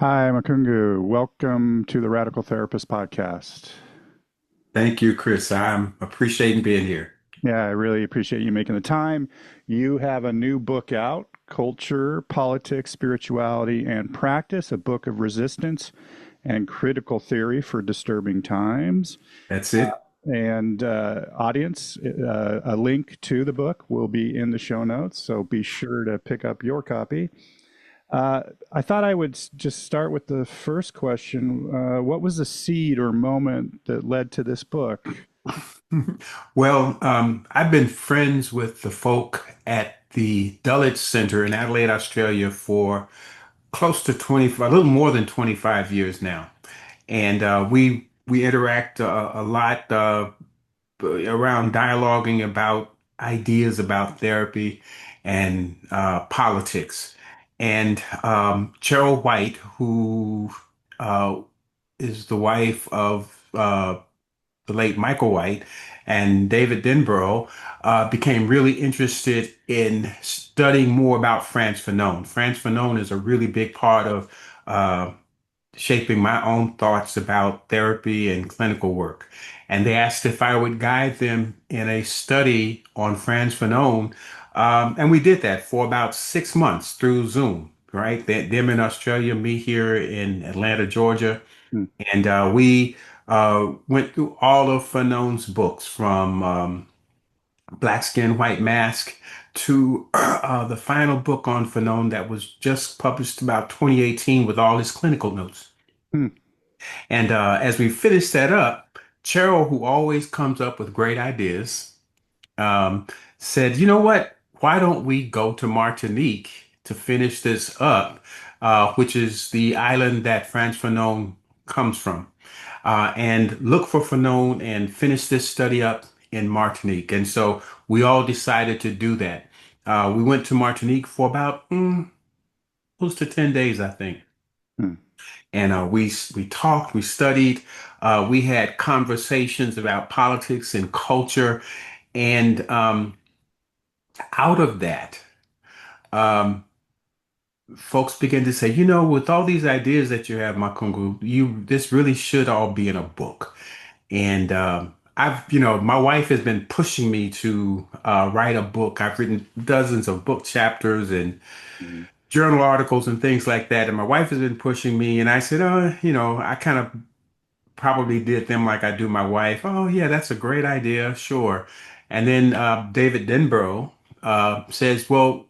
Hi, Makungu. Welcome to the Radical Therapist Podcast. Thank you, Chris. I'm appreciating being here. Yeah, I really appreciate you making the time. You have a new book out, Culture, Politics, Spirituality, and Practice, a book of resistance and critical theory for disturbing times. That's it. And audience, a link to the book will be in the show notes, so be sure to pick up your copy. Uh, I thought I would just start with the first question. What was the seed or moment that led to this book? Well, I've been friends with the folk at the Dulwich Center in Adelaide, Australia for close to 20, a little more than 25 years now. And we interact a lot around dialoguing about ideas about therapy and politics. And Cheryl White, who uh, is the wife of the late Michael White and David Denborough, became really interested in studying more about Frantz Fanon. Frantz Fanon is a really big part of uh, shaping my own thoughts about therapy and clinical work. And they asked if I would guide them in a study on Frantz Fanon. And we did that for about 6 months through Zoom, right? Them in Australia, me here in Atlanta, Georgia. Hmm. And we went through all of Fanon's books from Black Skin, White Mask to the final book on Fanon that was just published about 2018 with all his clinical notes. Hmm. And as we finished that up, Cheryl, who always comes up with great ideas, um, said, you know what? Why don't we go to Martinique to finish this up, which is the island that Frantz Fanon comes from, and look for Fanon and finish this study up in Martinique. And so we all decided to do that. We went to Martinique for about close to 10 days, I think. Hmm. And we talked, we studied, we had conversations about politics and culture, and out of that, um, folks began to say, you know, with all these ideas that you have, Makungu, you this really should all be in a book. And my wife has been pushing me to write a book. I've written dozens of book chapters and Hmm. journal articles and things like that. And my wife has been pushing me, and I said, I kind of probably did them like I do my wife. Oh, yeah, that's a great idea. Sure. And then David Denborough says, well,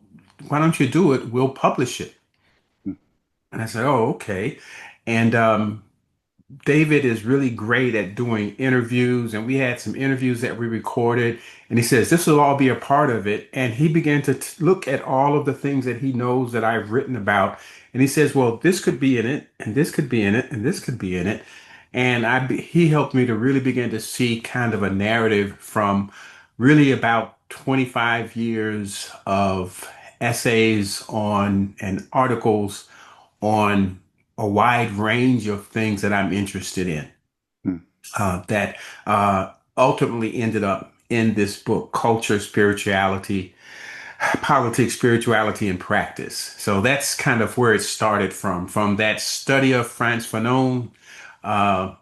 why don't you do it? We'll publish it. Hmm. And I said, oh, okay. And David is really great at doing interviews, and we had some interviews that we recorded. And he says, this will all be a part of it. And he began to look at all of the things that he knows that I've written about. And he says, well, this could be in it, and this could be in it, and this could be in it. And he helped me to really begin to see kind of a narrative from really about 25 years of essays on and articles on a wide range of things that I'm interested in Hmm. that ultimately ended up in this book, Culture, Spirituality, Politics, Spirituality, and Practice. So that's kind of where it started from that study of Frantz Fanon,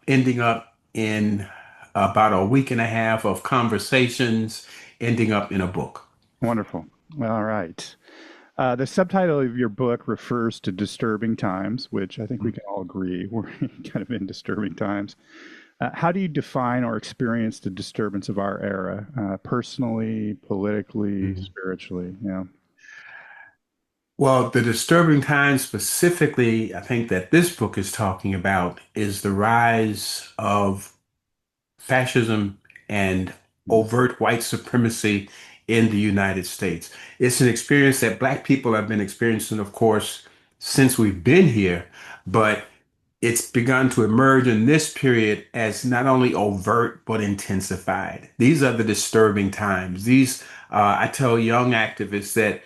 ending up in about a week and a half of conversations, ending up in a book. Wonderful. All right. The subtitle of your book refers to disturbing times, which I think we can all agree we're kind of in disturbing times. How do you define or experience the disturbance of our era, personally, politically, Mhm. spiritually? Yeah. Well, the disturbing times specifically, I think that this book is talking about is the rise of fascism and Hmm. overt white supremacy in the United States. It's an experience that Black people have been experiencing, of course, since we've been here, but it's begun to emerge in this period as not only overt but intensified. These are the disturbing times. I tell young activists that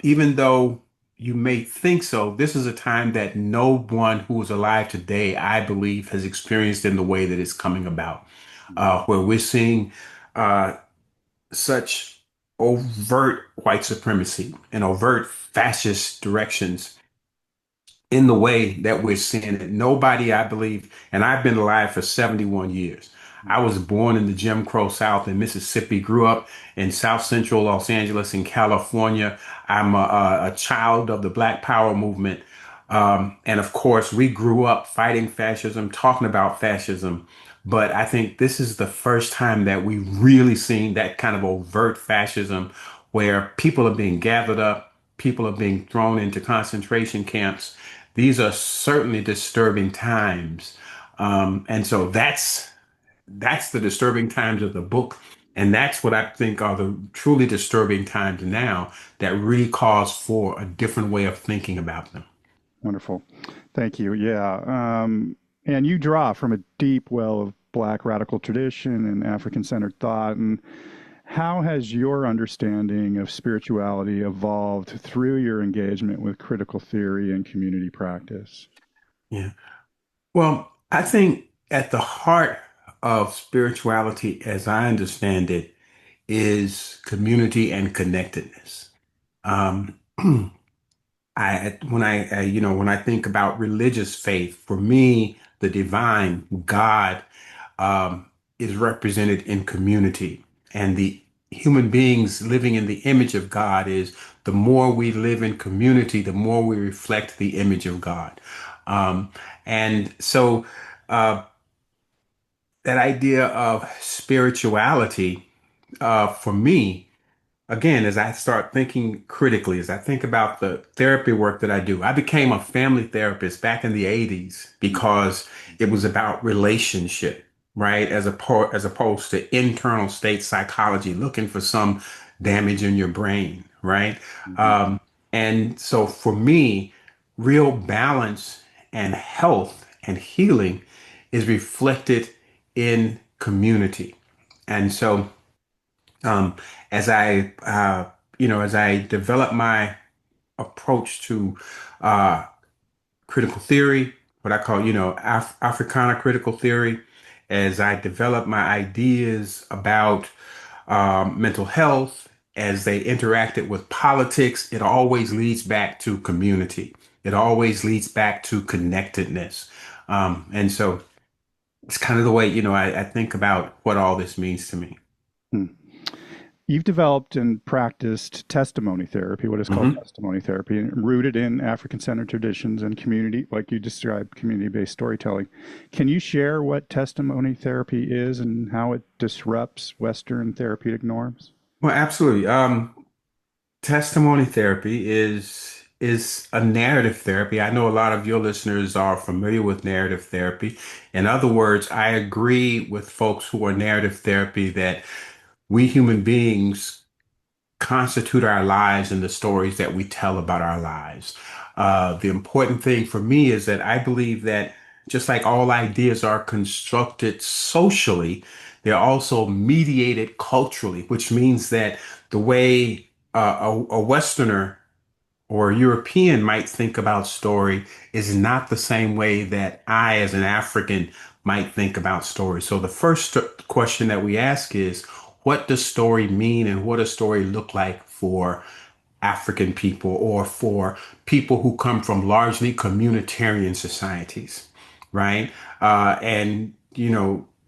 even though you may think so, this is a time that no one who is alive today, I believe, has experienced in the way that it's coming about, where we're seeing uh, such overt white supremacy and overt fascist directions in the way that we're seeing it. Nobody, I believe, and I've been alive for 71 years. I was born in the Jim Crow South in Mississippi, grew up in South Central Los Angeles in California. I'm a child of the Black Power movement. And of course, we grew up fighting fascism, talking about fascism. But I think this is the first time that we really seen that kind of overt fascism where people are being gathered up, people are being thrown into concentration camps. These are certainly disturbing times. And so that's the disturbing times of the book. And that's what I think are the truly disturbing times now that really calls for a different way of thinking about them. Wonderful. Thank you. Yeah. And you draw from a deep well of Black radical tradition and African centered thought. And how has your understanding of spirituality evolved through your engagement with critical theory and community practice? Yeah. Well, I think at the heart of spirituality, as I understand it, is community and connectedness. Um, when I think about religious faith, for me, the divine God is represented in community, and the human beings living in the image of God is the more we live in community, the more we reflect the image of God. Um, and so that idea of spirituality, for me, again, as I start thinking critically, as I think about the therapy work that I do, I became a family therapist back in the 80s because it was about relationship, right? As opposed to internal state psychology, looking for some damage in your brain, right? Mhm. Um, and so for me, real balance and health and healing is reflected in community. And so, um, as as I develop my approach to uh, critical theory, what I call, Africana critical theory, as I develop my ideas about mental health, as they interacted with politics, it always leads back to community. It always leads back to connectedness. And so it's kind of the way, I think about what all this means to me. Hmm. You've developed and practiced testimony therapy, what is called Hmm. testimony therapy, rooted in African centered traditions and community, like you described, community based storytelling. Can you share what testimony therapy is and how it disrupts Western therapeutic norms? Well, absolutely. Testimony therapy is a narrative therapy. I know a lot of your listeners are familiar with narrative therapy. In other words, I agree with folks who are narrative therapy that we human beings constitute our lives and the stories that we tell about our lives. The important thing for me is that I believe that just like all ideas are constructed socially, they're also mediated culturally, which means that the way a Westerner or a European might think about story is not the same way that I, as an African, might think about story. So the first question that we ask is, what does story mean and what does story look like for African people or for people who come from largely communitarian societies, right?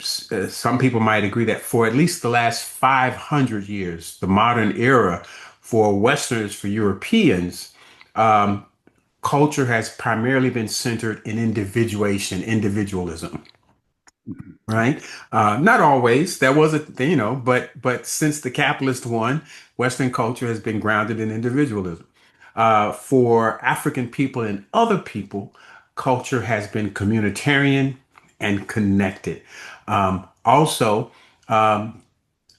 Some people might agree that for at least the last 500 years, the modern era for Westerners, for Europeans, um, culture has primarily been centered in individuation, individualism, Mhm. right? Not always. That wasn't, but since the capitalist won, Western culture has been grounded in individualism. For African people and other people, culture has been communitarian and connected. Also,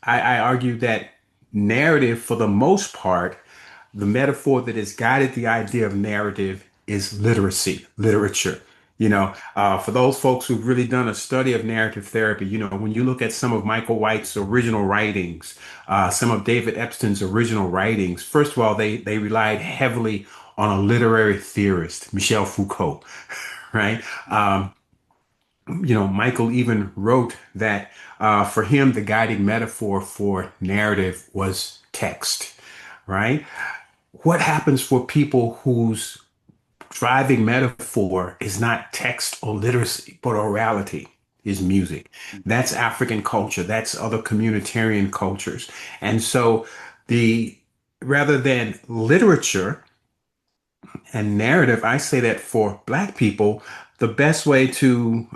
I argue that narrative, for the most part, the metaphor that has guided the idea of narrative is literacy, literature. For those folks who've really done a study of narrative therapy, when you look at some of Michael White's original writings, some of David Epstein's original writings, first of all, they relied heavily on a literary theorist, Michel Foucault, right? Michael even wrote that for him, the guiding metaphor for narrative was text, right? What happens for people whose driving metaphor is not text or literacy, but orality is music. That's African culture. That's other communitarian cultures. And so the rather than literature and narrative, I say that for Black people, the best way to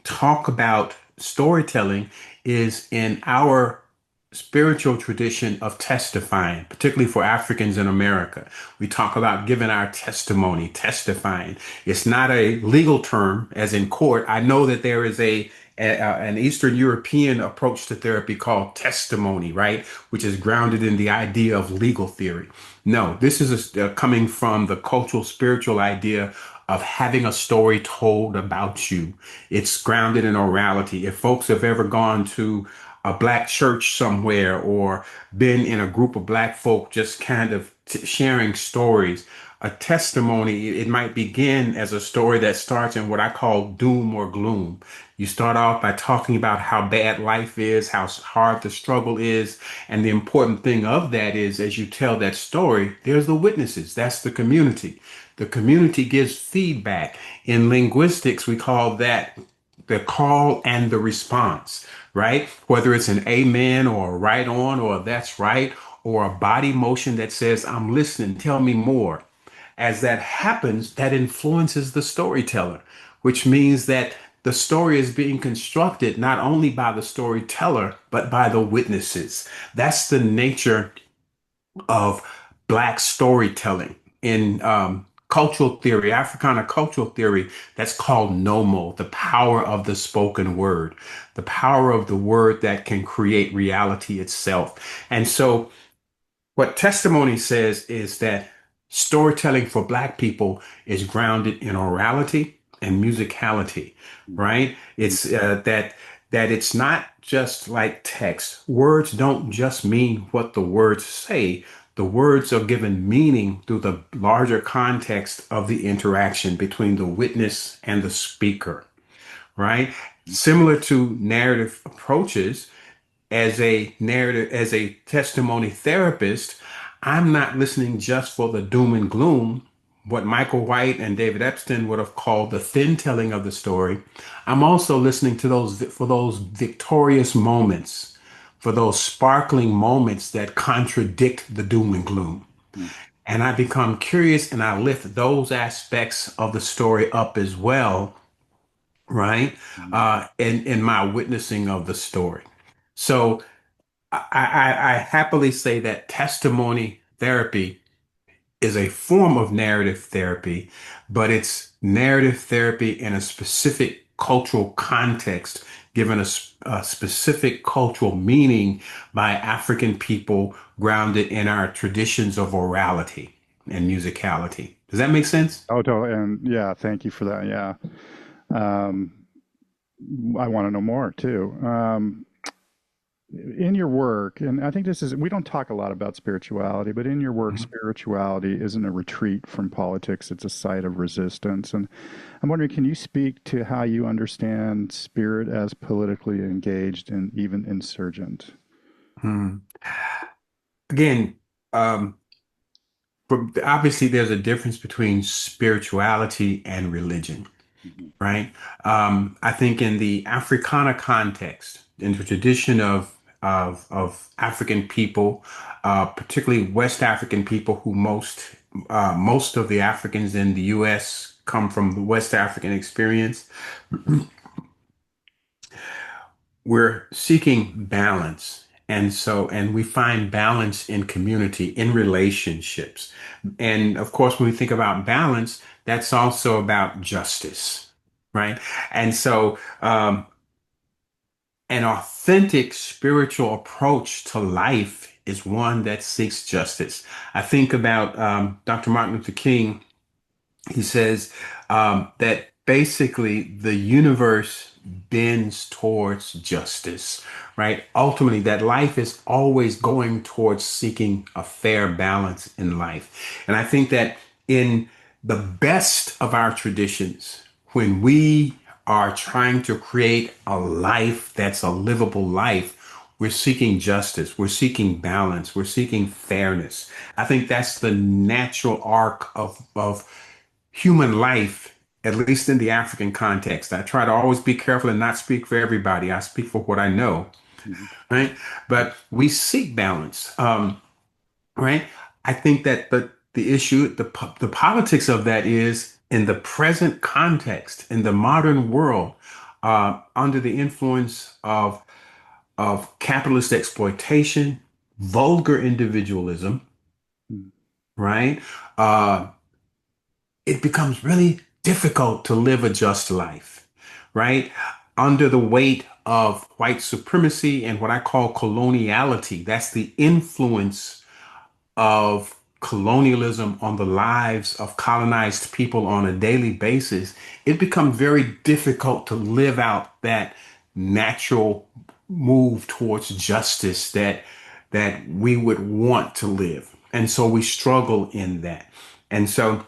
talk about storytelling is in our spiritual tradition of testifying, particularly for Africans in America. We talk about giving our testimony, testifying. It's not a legal term, as in court. I know that there is an Eastern European approach to therapy called testimony, right? Which is grounded in the idea of legal theory. No, this is coming from the cultural, spiritual idea of having a story told about you. It's grounded in orality. If folks have ever gone to a Black church somewhere or been in a group of Black folk just kind of sharing stories, a testimony, it might begin as a story that starts in what I call doom or gloom. You start off by talking about how bad life is, how hard the struggle is. And the important thing of that is, as you tell that story, there's the witnesses. That's the community. The community gives feedback. In linguistics, we call that the call and the response, right? Whether it's an amen or a right on or a that's right or a body motion that says, I'm listening, tell me more. As that happens, that influences the storyteller, which means that the story is being constructed not only by the storyteller, but by the witnesses. That's the nature of Black storytelling. In cultural theory, Africana cultural theory, that's called nomo, the power of the spoken word, the power of the word that can create reality itself. And so what testimony says is that storytelling for Black people is grounded in orality and musicality, right? It's that it's not just like text. Words don't just mean what the words say. The words are given meaning through the larger context of the interaction between the witness and the speaker, right? Similar to narrative approaches, as a testimony therapist, I'm not listening just for the doom and gloom, what Michael White and David Epstein would have called the thin telling of the story. I'm also listening to those for those victorious moments, for those sparkling moments that contradict the doom and gloom. And I become curious and I lift those aspects of the story up as well, right? In my witnessing of the story. So I happily say that testimony therapy is a form of narrative therapy, but it's narrative therapy in a specific cultural context, given a specific cultural meaning by African people grounded in our traditions of orality and musicality. Does that make sense? Oh, totally. And yeah, thank you for that. Yeah. Um, I want to know more too. In your work, and I think this is, we don't talk a lot about spirituality, but in your work, Mhm. spirituality isn't a retreat from politics, it's a site of resistance. And I'm wondering, can you speak to how you understand spirit as politically engaged and even insurgent? Hmm. Again, um, but obviously there's a difference between spirituality and religion, Mhm. right? I think in the Africana context, in the tradition of African people, particularly West African people, who most of the Africans in the U.S. come from the West African experience, we're seeking balance. And we find balance in community, in relationships. And of course, when we think about balance, that's also about justice, right? And so, an authentic spiritual approach to life is one that seeks justice. I think about Dr. Martin Luther King. He says that basically the universe bends towards justice, right? Ultimately, that life is always going towards seeking a fair balance in life. And I think that in the best of our traditions, when we are trying to create a life that's a livable life, we're seeking justice, we're seeking balance, we're seeking fairness. I think that's the natural arc of human life, at least in the African context. I try to always be careful and not speak for everybody. I speak for what I know, Mhm. right? But we seek balance, right? I think that the issue, the politics of that is in the present context, in the modern world, under the influence of capitalist exploitation, vulgar individualism, Mhm. right? Uh, it becomes really difficult to live a just life, right? Under the weight of white supremacy and what I call coloniality, that's the influence of colonialism on the lives of colonized people on a daily basis, it becomes very difficult to live out that natural move towards justice that we would want to live. And so we struggle in that. And so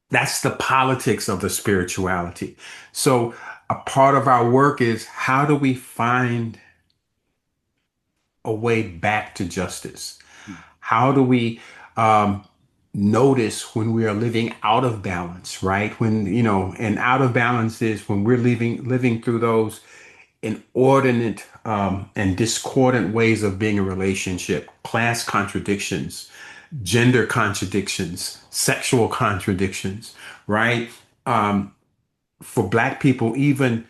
that's the politics of the spirituality. So a part of our work is how do we find a way back to justice? How do we um, notice when we are living out of balance, right? When, and out of balance is when we're living through those inordinate and discordant ways of being in a relationship, class contradictions, gender contradictions, sexual contradictions, right? Um, for Black people, even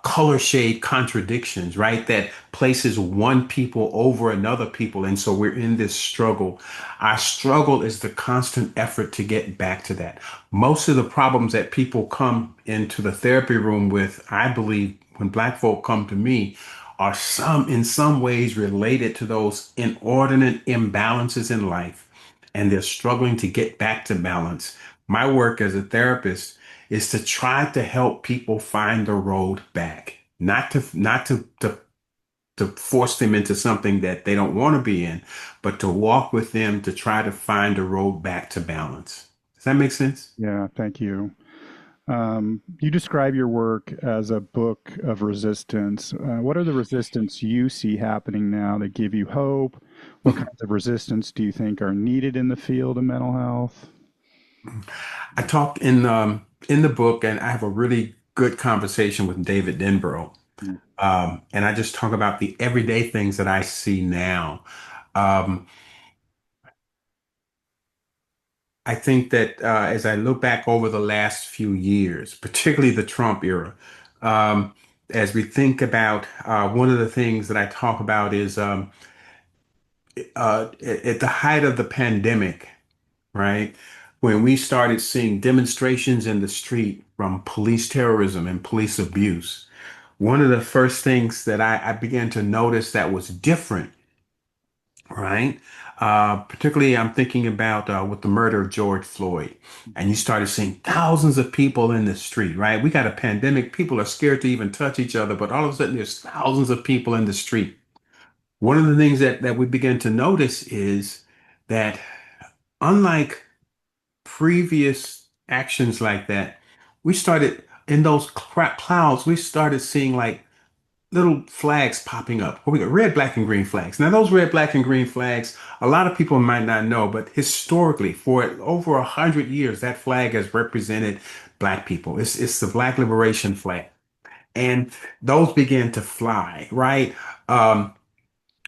color shade contradictions, right? That places one people over another people. And so we're in this struggle. Our struggle is the constant effort to get back to that. Most of the problems that people come into the therapy room with, I believe, when Black folk come to me, are in some ways related to those inordinate imbalances in life. And they're struggling to get back to balance. My work as a therapist is to try to help people find the road back, not to force them into something that they don't want to be in, but to walk with them to try to find a road back to balance. Does that make sense? Yeah, thank you. You describe your work as a book of resistance. What are the resistance you see happening now that give you hope? What kinds of resistance do you think are needed in the field of mental health? I talked in the book, and I have a really good conversation with David Denborough. Mm. And I just talk about the everyday things that I see now. Um, I think that as I look back over the last few years, particularly the Trump era, um, as we think about one of the things that I talk about is at the height of the pandemic, right? When we started seeing demonstrations in the street from police terrorism and police abuse, one of the first things that I began to notice that was different, right? Particularly, I'm thinking about with the murder of George Floyd, and you started seeing thousands of people in the street, right? We got a pandemic, people are scared to even touch each other, but all of a sudden there's thousands of people in the street. One of the things that we began to notice is that unlike previous actions like that, we started in those clouds, we started seeing like little flags popping up. Well, we got red, black, and green flags. Now, those red, black, and green flags, a lot of people might not know, but historically, for over 100 years, that flag has represented Black people. It's the Black Liberation Flag. And those began to fly, right? Um,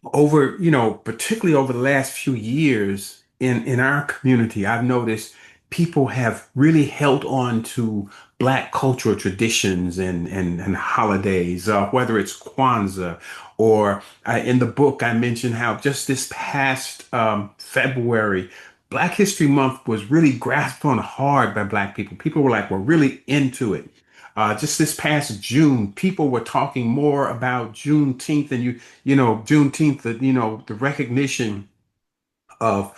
over, particularly over the last few years in our community, I've noticed people have really held on to Black cultural traditions and holidays, whether it's Kwanzaa or in the book, I mentioned how just this past February, Black History Month was really grasped on hard by Black people. People were like, we're really into it. Just this past June, people were talking more about Juneteenth and Juneteenth, the recognition of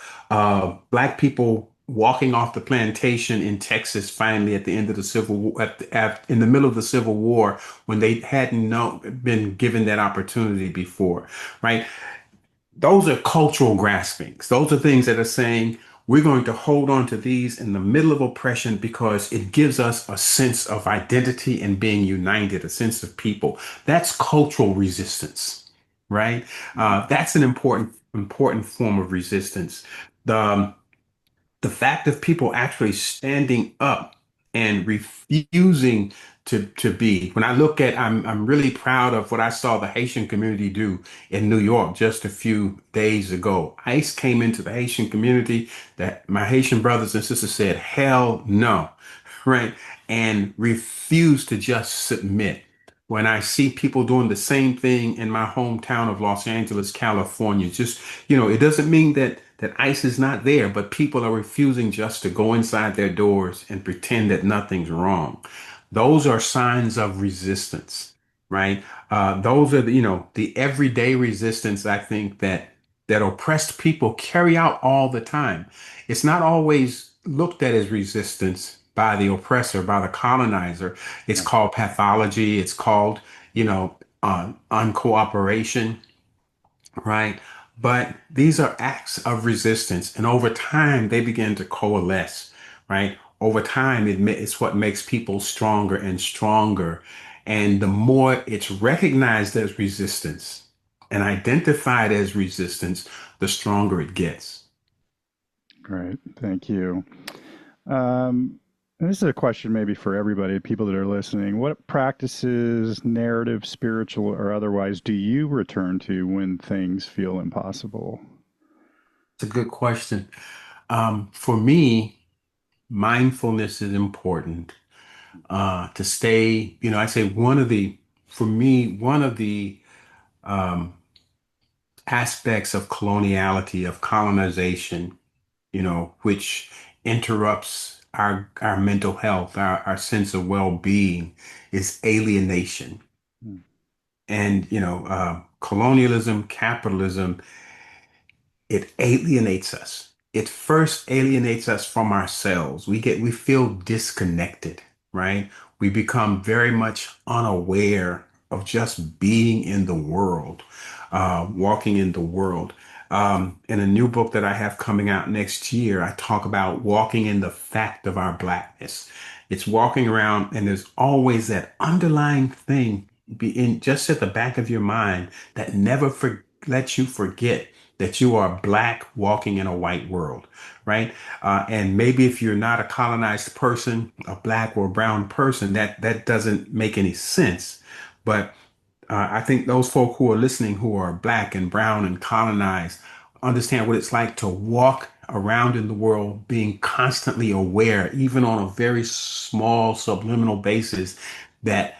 Black people walking off the plantation in Texas finally at the end of the Civil War, in the middle of the Civil War, when they hadn't been given that opportunity before, right? Those are cultural graspings. Those are things that are saying we're going to hold on to these in the middle of oppression because it gives us a sense of identity and being united, a sense of people. That's cultural resistance, right? Mhm. That's an important form of resistance. The the fact of people actually standing up and refusing to be. When I look at, I'm really proud of what I saw the Haitian community do in New York just a few days ago. ICE came into the Haitian community, that my Haitian brothers and sisters said, hell no, right? And refused to just submit. When I see people doing the same thing in my hometown of Los Angeles, California, just, it doesn't mean that ICE is not there, but people are refusing just to go inside their doors and pretend that nothing's wrong. Those are signs of resistance, right? Those are the everyday resistance, I think, that oppressed people carry out all the time. It's not always looked at as resistance by the oppressor, by the colonizer. It's Right. called pathology. It's called, uncooperation, right? But these are acts of resistance, and over time they begin to coalesce, right? Over time, it's what makes people stronger and stronger. And the more it's recognized as resistance and identified as resistance, the stronger it gets. Great. Thank you. And this is a question maybe for everybody, people that are listening. What practices, narrative, spiritual, or otherwise, do you return to when things feel impossible? It's a good question. For me, mindfulness is important. To stay, I say for me, one of the um, aspects of coloniality, of colonization, which interrupts our mental health, our sense of well-being, is alienation. Hmm. And, colonialism, capitalism, it alienates us. It first alienates us from ourselves. We feel disconnected, right? We become very much unaware of just being in the world, walking in the world. In a new book that I have coming out next year, I talk about walking in the fact of our blackness. It's walking around, and there's always that underlying thing just at the back of your mind that never lets you forget that you are black walking in a white world, right? And maybe if you're not a colonized person, a black or brown person, that doesn't make any sense. But I think those folk who are listening, who are black and brown and colonized, understand what it's like to walk around in the world being constantly aware, even on a very small subliminal basis, that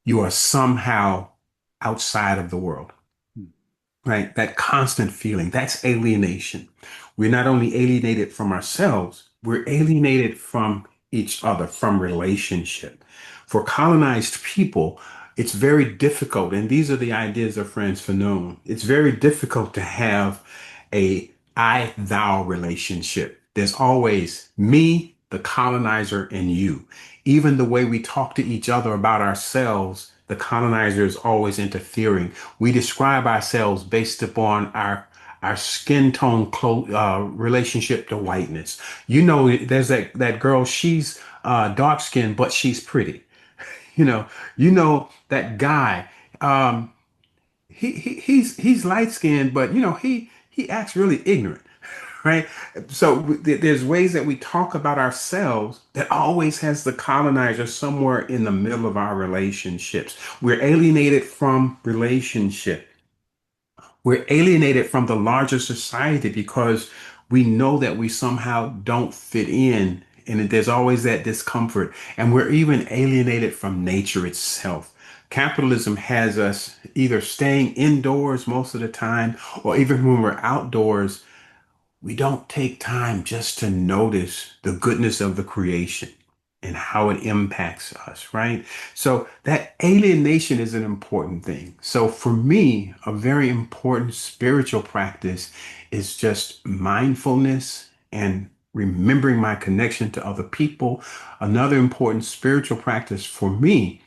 you are somehow outside of the world, right? That constant feeling, that's alienation. We're not only alienated from ourselves, we're alienated from each other, from relationship. For colonized people, it's very difficult, and these are the ideas of Frantz Fanon. It's very difficult to have a I thou relationship. There's always me, the colonizer, and you. Even the way we talk to each other about ourselves, the colonizer is always interfering. We describe ourselves based upon our skin tone relationship to whiteness. There's that girl, she's dark skinned, but she's pretty. You know, that guy. Um, he's light skinned, but he acts really ignorant, right? So there's ways that we talk about ourselves that always has the colonizer somewhere in the middle of our relationships. We're alienated from relationship. We're alienated from the larger society because we know that we somehow don't fit in. And there's always that discomfort. And we're even alienated from nature itself. Capitalism has us either staying indoors most of the time, or even when we're outdoors, we don't take time just to notice the goodness of the creation and how it impacts us, right? So that alienation is an important thing. So for me, a very important spiritual practice is just mindfulness and remembering my connection to other people. Another important spiritual practice for me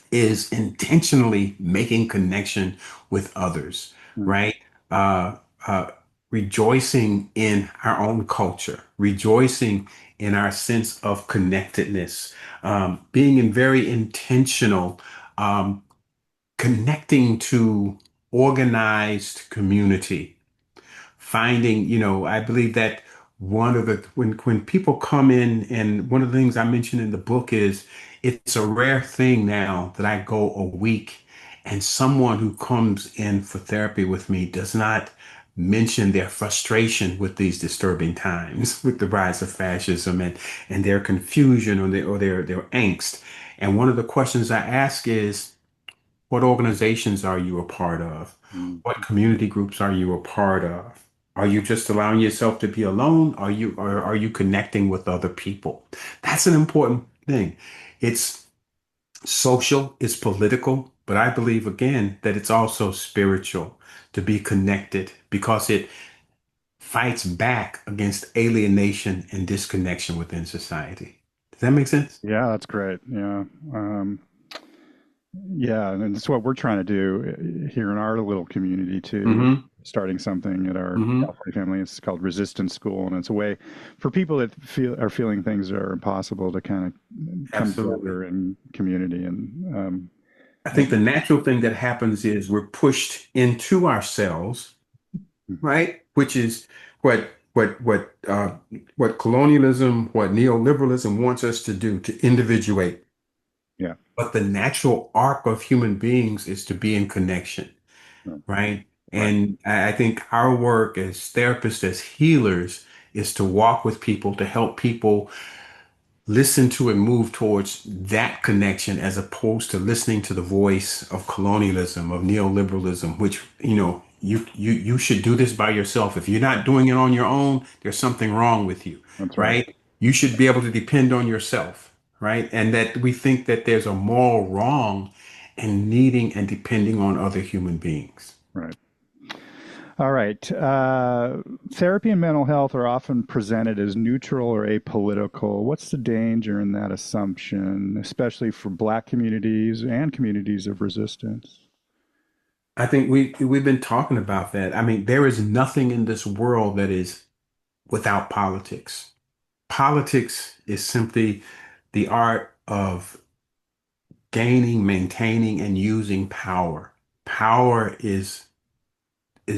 is intentionally making connection with others, Hmm. right? Uh, uh, Rejoicing in our own culture, rejoicing in our sense of connectedness, being very intentional, um, connecting to organized community, finding, I believe that one of the when people come in, and one of the things I mentioned in the book is it's a rare thing now that I go a week and someone who comes in for therapy with me does not mention their frustration with these disturbing times, with the rise of fascism and their confusion or their angst. And one of the questions I ask is, what organizations are you a part of? Mm. What community groups are you a part of? Are you just allowing yourself to be alone? Are you connecting with other people? That's an important thing. It's social, it's political, but I believe again that it's also spiritual to be connected because it fights back against alienation and disconnection within society. Does that make sense? Yeah, that's great. Yeah. Yeah, and it's what we're trying to do here in our little community too. Mm-hmm. Starting something at our Mm-hmm. California family. It's called Resistance School, and it's a way for people that are feeling things are impossible to kind of come Absolutely. together in community. And I think the natural thing that happens is we're pushed into ourselves, right? Which is what what colonialism, what neoliberalism wants us to do, to individuate. yeah, But the natural arc of human beings is to be in connection, no, right? right, And I think our work as therapists, as healers, is to walk with people, to help people listen to and move towards that connection as opposed to listening to the voice of colonialism, of neoliberalism, which, you should do this by yourself. If you're not doing it on your own, there's something wrong with you, that's right, right? You should be able to depend on yourself, right? And that we think that there's a moral wrong in needing and depending on other human beings. right. All right. Therapy and mental health are often presented as neutral or apolitical. What's the danger in that assumption, especially for Black communities and communities of resistance? I think we've been talking about that. I mean, there is nothing in this world that is without politics. Politics is simply the art of gaining, maintaining, and using power. Power is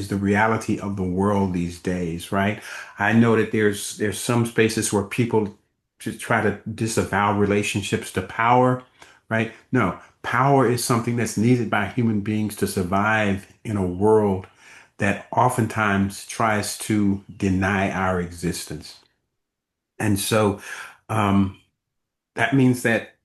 the reality of the world these days, right? I know that there's some spaces where people just try to disavow relationships to power, right? No, power is something that's needed by human beings to survive in a world that oftentimes tries to deny our existence. And so, um, that means that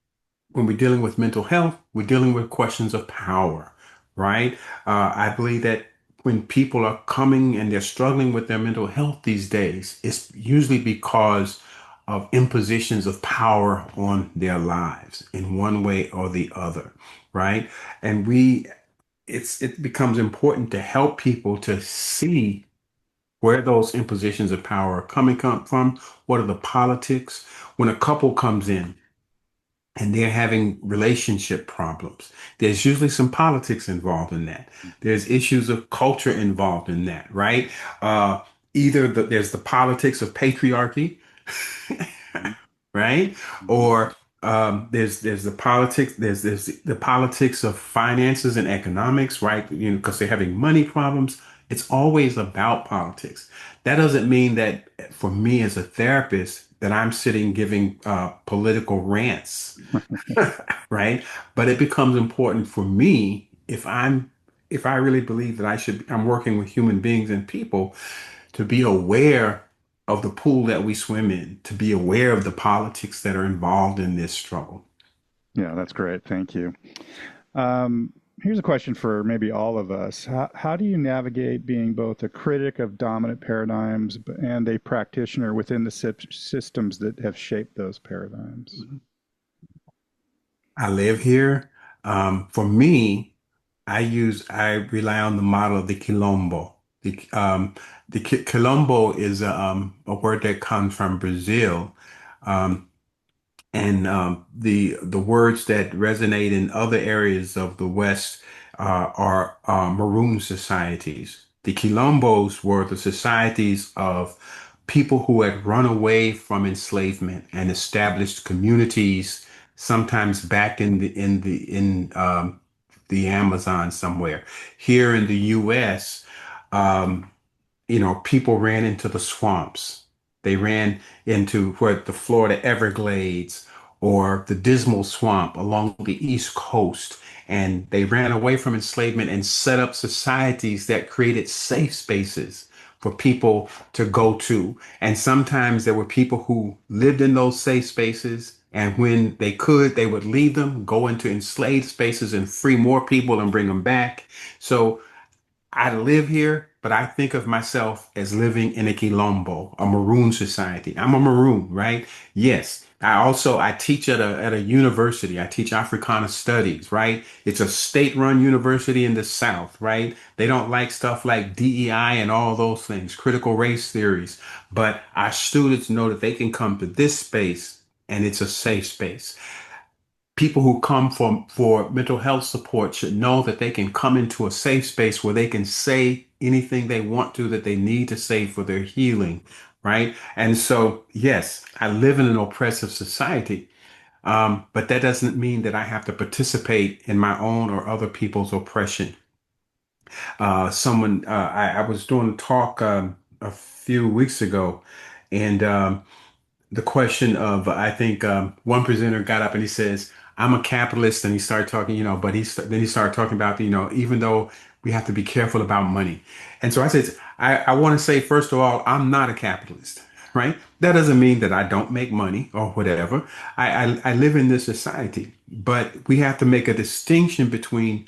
when we're dealing with mental health, we're dealing with questions of power, right? I believe that when people are coming and they're struggling with their mental health these days, it's usually because of impositions of power on their lives in one way or the other, right? And it becomes important to help people to see where those impositions of power are coming from. What are the politics? When a couple comes in and they're having relationship problems, there's usually some politics involved in that. There's issues of culture involved in that, right? Uh, there's the politics of patriarchy, right? Mhm. Or there's the politics of finances and economics, right? Because they're having money problems. It's always about politics. That doesn't mean that for me as a therapist that I'm sitting giving political rants, right? But it becomes important for me if I really believe that I'm working with human beings and people to be aware of the pool that we swim in, to be aware of the politics that are involved in this struggle. Yeah, that's great. Thank you. Um, Here's a question for maybe all of us. How do you navigate being both a critic of dominant paradigms and a practitioner within the systems that have shaped those paradigms? I live here. For me, I rely on the model of the quilombo. Quilombo is a word that comes from Brazil. Um, and the words that resonate in other areas of the West are maroon societies. The Quilombos were the societies of people who had run away from enslavement and established communities, sometimes back in the Amazon somewhere. Here in the U.S., people ran into the swamps. They ran into where the Florida Everglades or the Dismal Swamp along the East Coast. And they ran away from enslavement and set up societies that created safe spaces for people to go to. And sometimes there were people who lived in those safe spaces. And when they could, they would leave them, go into enslaved spaces and free more people and bring them back. So I live here, but I think of myself as living in a Quilombo, a Maroon society. I'm a Maroon, right? Yes. I teach at a university. I teach Africana studies, right? It's a state-run university in the South, right? They don't like stuff like DEI and all those things, critical race theories. But our students know that they can come to this space and it's a safe space. People who come for mental health support should know that they can come into a safe space where they can say anything they want to that they need to say for their healing, right? And so, yes, I live in an oppressive society, but that doesn't mean that I have to participate in my own or other people's oppression. I was doing a talk a few weeks ago, and the question of I think one presenter got up and he says, "I'm a capitalist," and he started talking, but then he started talking about, even though we have to be careful about money. And so I said, I want to say, first of all, I'm not a capitalist, right? That doesn't mean that I don't make money or whatever. I live in this society, but we have to make a distinction between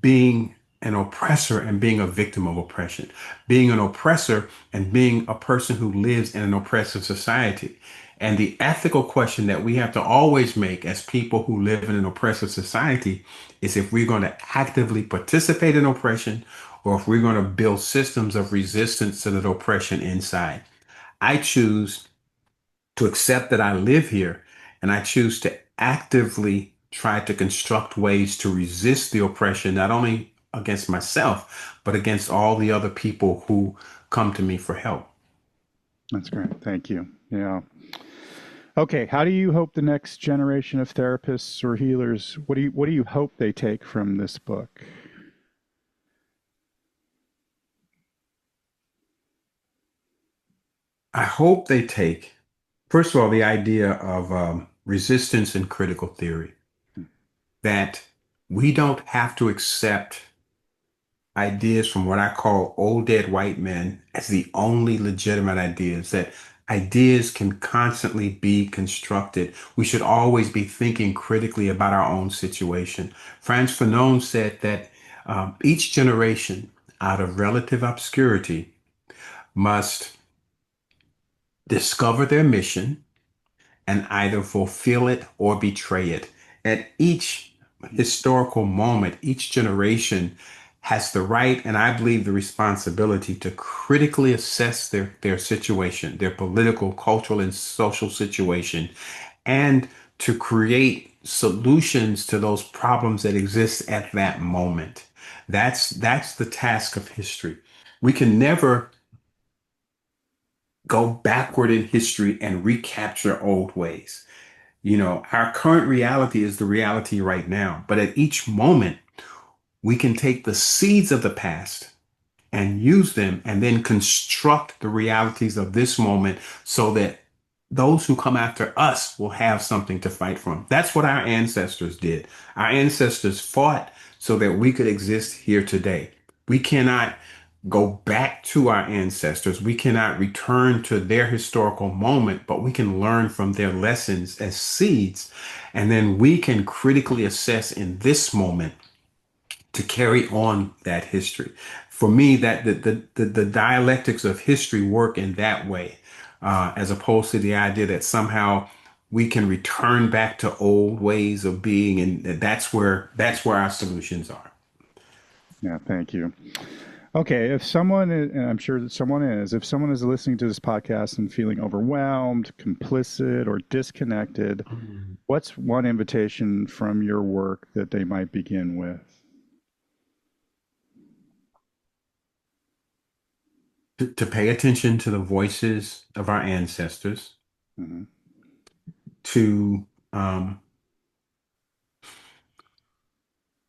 being an oppressor and being a victim of oppression, being an oppressor and being a person who lives in an oppressive society. And the ethical question that we have to always make as people who live in an oppressive society is if we're going to actively participate in oppression or if we're going to build systems of resistance to that oppression inside. I choose to accept that I live here and I choose to actively try to construct ways to resist the oppression, not only against myself, but against all the other people who come to me for help. That's great. Thank you. Yeah. Okay. How do you hope the next generation of therapists or healers, what do you hope they take from this book? I hope they take, first of all, the idea of resistance and critical theory, that we don't have to accept ideas from what I call old dead white men as the only legitimate ideas, that ideas can constantly be constructed. We should always be thinking critically about our own situation. Frantz Fanon said that each generation out of relative obscurity must discover their mission and either fulfill it or betray it. At each historical moment, each generation has the right and I believe the responsibility to critically assess their situation, their political, cultural, and social situation, and to create solutions to those problems that exist at that moment. That's the task of history. We can never go backward in history and recapture old ways. Our current reality is the reality right now. But at each moment, we can take the seeds of the past and use them and then construct the realities of this moment so that those who come after us will have something to fight from. That's what our ancestors did. Our ancestors fought so that we could exist here today. We cannot go back to our ancestors. We cannot return to their historical moment, but we can learn from their lessons as seeds. And then we can critically assess in this moment to carry on that history. For me, that the dialectics of history work in that way, as opposed to the idea that somehow we can return back to old ways of being, and that's where our solutions are. Yeah. Thank you. Okay, if someone is, and I'm sure that someone is, if someone is listening to this podcast and feeling overwhelmed, complicit, or disconnected, Mhm. what's one invitation from your work that they might begin with? To pay attention to the voices of our ancestors, Hmm. to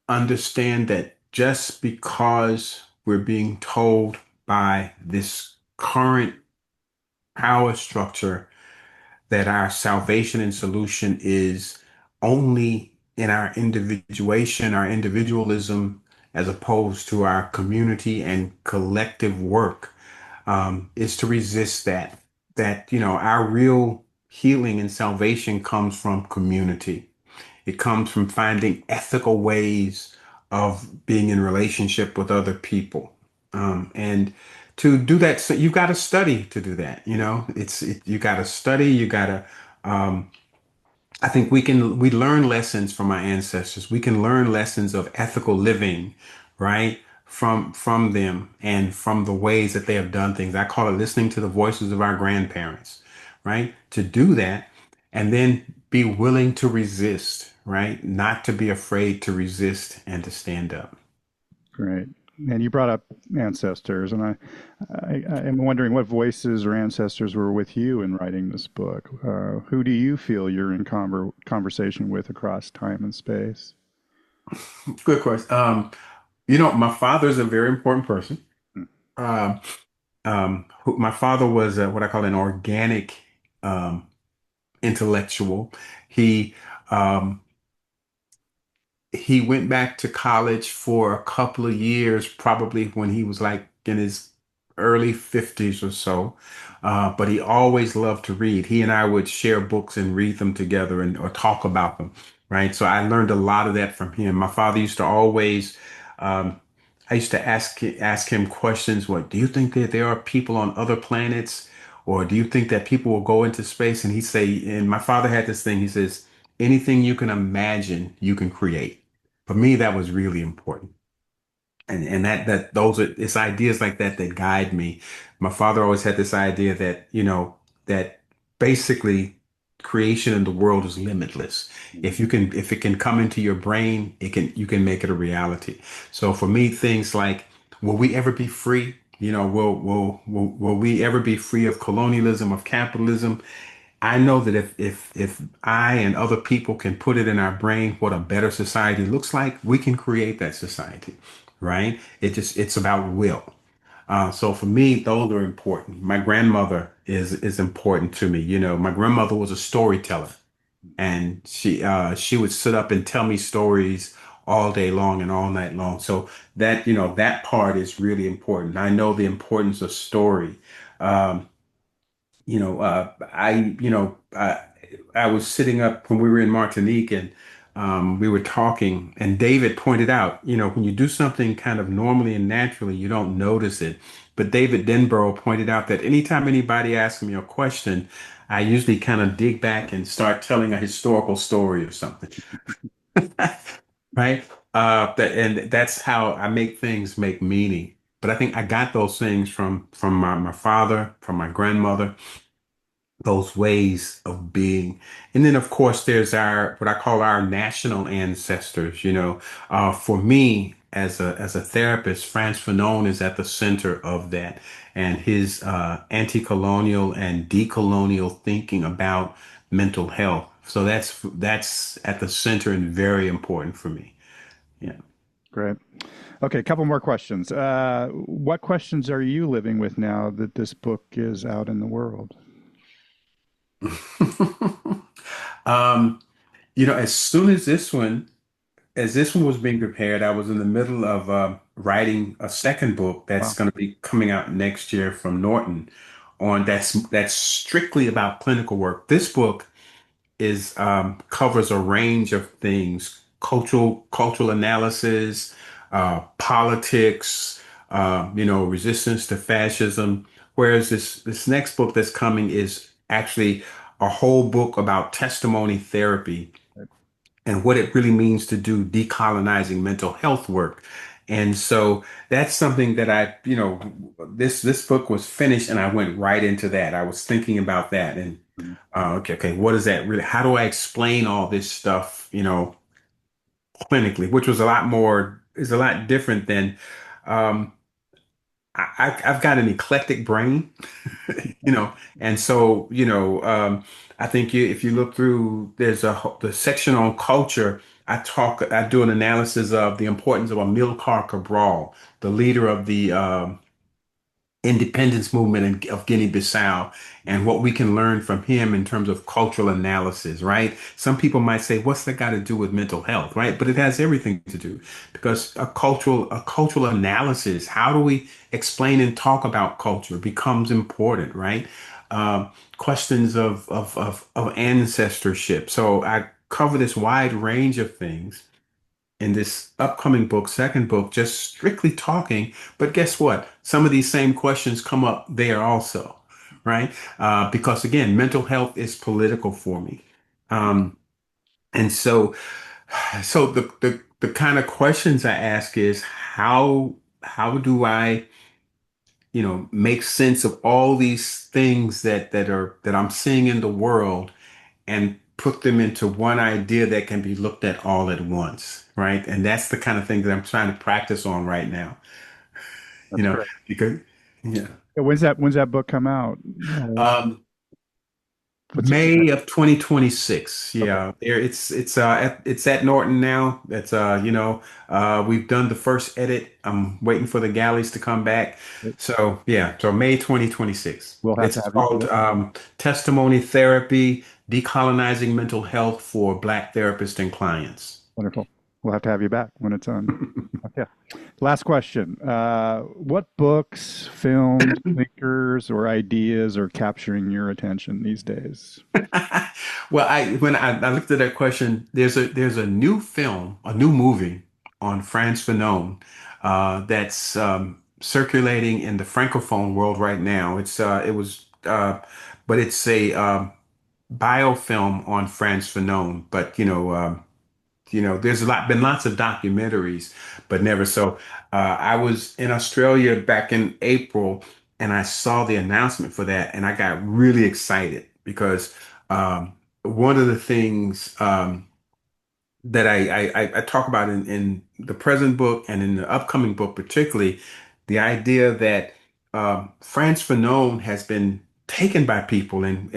understand that just because we're being told by this current power structure that our salvation and solution is only in our individuation, our individualism, as opposed to our community and collective work, is to resist that. That, our real healing and salvation comes from community. It comes from finding ethical ways of being in relationship with other people. And to do that, so you've got to study to do that. You got to study. You got to. Um, I think we learn lessons from our ancestors. We can learn lessons of ethical living, right? From them and from the ways that they have done things. I call it listening to the voices of our grandparents, right? To do that and then be willing to resist, right? Not to be afraid to resist and to stand up. Great. And you brought up ancestors, and I am wondering what voices or ancestors were with you in writing this book. Who do you feel you're in conversation with across time and space? Good question. My father is a very important person. Hmm. Um, my father was what I call an organic um, intellectual. He um, he went back to college for a couple of years, probably when he was like in his early 50s or so. But he always loved to read. He and I would share books and read them together and or talk about them, right? So I learned a lot of that from him. My father used to always, um, I used to ask him questions. What do you think that there are people on other planets, or do you think that people will go into space? And he'd say, and my father had this thing. He says, anything you can imagine, you can create. For me, that was really important. And that those are it's ideas like that that guide me. My father always had this idea that, that basically creation in the world is limitless. If it can come into your brain, you can make it a reality. So for me, things like, will we ever be free? Will we ever be free of colonialism, of capitalism? I know that if I and other people can put it in our brain what a better society looks like, we can create that society, right? It's about will. So for me, those are important. My grandmother is important to me. My grandmother was a storyteller, and she would sit up and tell me stories all day long and all night long. So that part is really important. I know the importance of story. Um, I was sitting up when we were in Martinique and we were talking, and David pointed out, when you do something kind of normally and naturally, you don't notice it. But David Denborough pointed out that anytime anybody asks me a question, I usually kind of dig back and start telling a historical story or something, right? And that's how I make things make meaning. But I think I got those things from my father, from my grandmother, those ways of being. And then, of course, there's what I call our national ancestors. For me, as a therapist, Frantz Fanon is at the center of that, and his anti-colonial and decolonial thinking about mental health. So that's at the center and very important for me. Yeah. Great. Okay, a couple more questions. What questions are you living with now that this book is out in the world? Um, as soon as this one was being prepared, I was in the middle of writing a second book that's Wow. going to be coming out next year from Norton on that's strictly about clinical work. This book is covers a range of things: cultural analysis, politics, resistance to fascism. Whereas this next book that's coming is actually a whole book about testimony therapy and what it really means to do decolonizing mental health work. And so that's something that this book was finished and I went right into that. I was thinking about that and okay, what is that really? How do I explain all this stuff, clinically, which was is a lot different than um, I've got an eclectic brain, and so I think if you look through, the section on culture. I do an analysis of the importance of Amilcar Cabral, the leader of the independence movement of Guinea-Bissau and what we can learn from him in terms of cultural analysis, right? Some people might say, what's that got to do with mental health, right? But it has everything to do because a cultural analysis, how do we explain and talk about culture becomes important, right? Um, Questions of ancestorship. So I cover this wide range of things in this upcoming book, second book, just strictly talking. But guess what? Some of these same questions come up there also, right? Because again, mental health is political for me. Um, and so the kind of questions I ask is how do I, make sense of all these things that I'm seeing in the world and put them into one idea that can be looked at all at once, right? And that's the kind of thing that I'm trying to practice on right now, That's great. because yeah. Yeah, when's that book come out? Um, What's it? May of 2026. Okay. Yeah, there it's at Norton now. We've done the first edit. I'm waiting for the galleys to come back. So yeah, so May 2026. We'll have to It's have you. called Testimony Therapy: Decolonizing Mental Health for Black Therapists and Clients. Wonderful. We'll have to have you back when it's on. Okay. Last question. What books, films, thinkers, or ideas are capturing your attention these days? Well, when I looked at that question, there's a new film, a new movie on Frantz Fanon that's circulating in the Francophone world right now. But it's a biofilm on Frantz Fanon. But there's been lots of documentaries, but never so. I was in Australia back in April, and I saw the announcement for that, and I got really excited because one of the things that I talk about in the present book and in the upcoming book, particularly, the idea that Frantz Fanon has been taken by people, and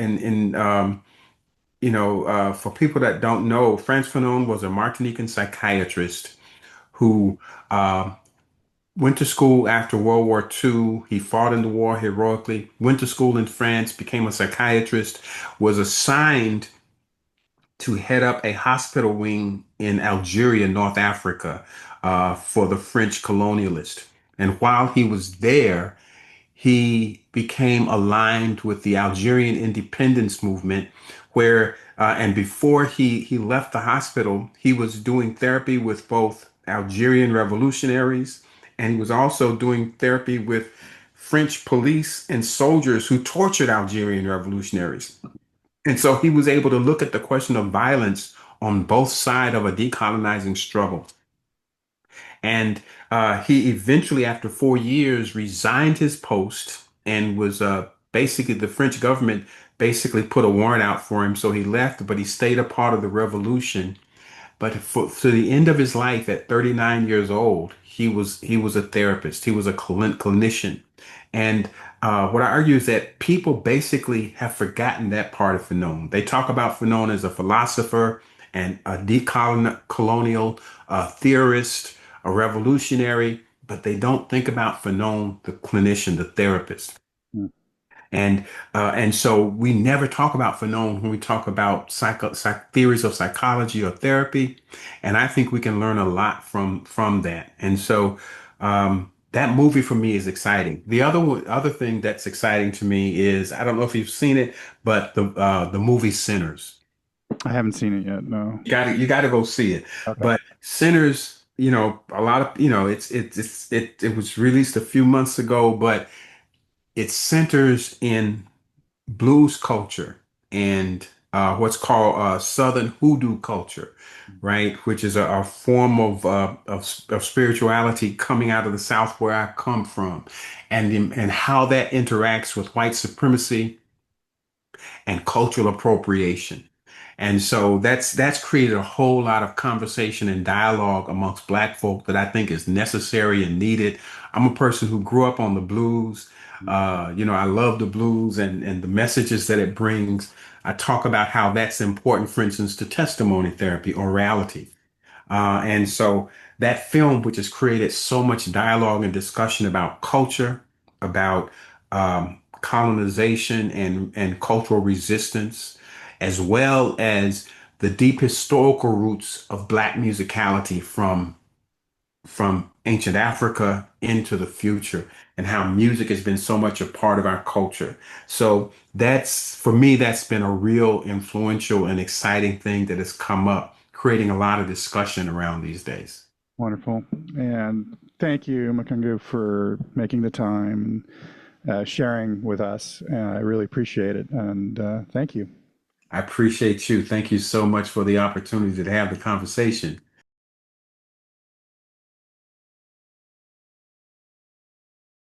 for people that don't know, Frantz Fanon was a Martinican psychiatrist who uh, went to school after World War II. He fought in the war heroically, went to school in France, became a psychiatrist, was assigned to head up a hospital wing in Algeria, North Africa, for the French colonialists. And while he was there, he became aligned with the Algerian independence movement, and before he left the hospital, he was doing therapy with both Algerian revolutionaries, and he was also doing therapy with French police and soldiers who tortured Algerian revolutionaries. And so he was able to look at the question of violence on both sides of a decolonizing struggle. And he eventually, after 4 years, resigned his post and was basically the French government basically put a warrant out for him. So he left, but he stayed a part of the revolution. But to the end of his life at 39 years old, he was a therapist. He was a clinician. And what I argue is that people basically have forgotten that part of Fanon. They talk about Fanon as a philosopher and a decolonial theorist, a revolutionary, but they don't think about Fanon, the clinician, the therapist. Hmm. And so we never talk about Fanon when we talk about theories of psychology or therapy. And I think we can learn a lot from that. And so that movie for me is exciting. The other thing that's exciting to me is I don't know if you've seen it, but the movie Sinners. I haven't seen it yet. No. You gotta go see it. Okay. But Sinners, a lot of it was released a few months ago, but it centers in blues culture and what's called Southern hoodoo culture, right? Which is a form of spirituality coming out of the South where I come from, and how that interacts with white supremacy and cultural appropriation. And so that's created a whole lot of conversation and dialogue amongst Black folk that I think is necessary and needed. I'm a person who grew up on the blues. I love the blues and the messages that it brings. I talk about how that's important, for instance, to testimony therapy, orality. And so that film, which has created so much dialogue and discussion about culture, about colonization and cultural resistance, as well as the deep historical roots of Black musicality from ancient Africa into the future, and how music has been so much a part of our culture. So that's, for me, that's been a real influential and exciting thing that has come up, creating a lot of discussion around these days. Wonderful. And thank you, Makungu, for making the time and sharing with us. I really appreciate it. And thank you. I appreciate you. Thank you so much for the opportunity to have the conversation.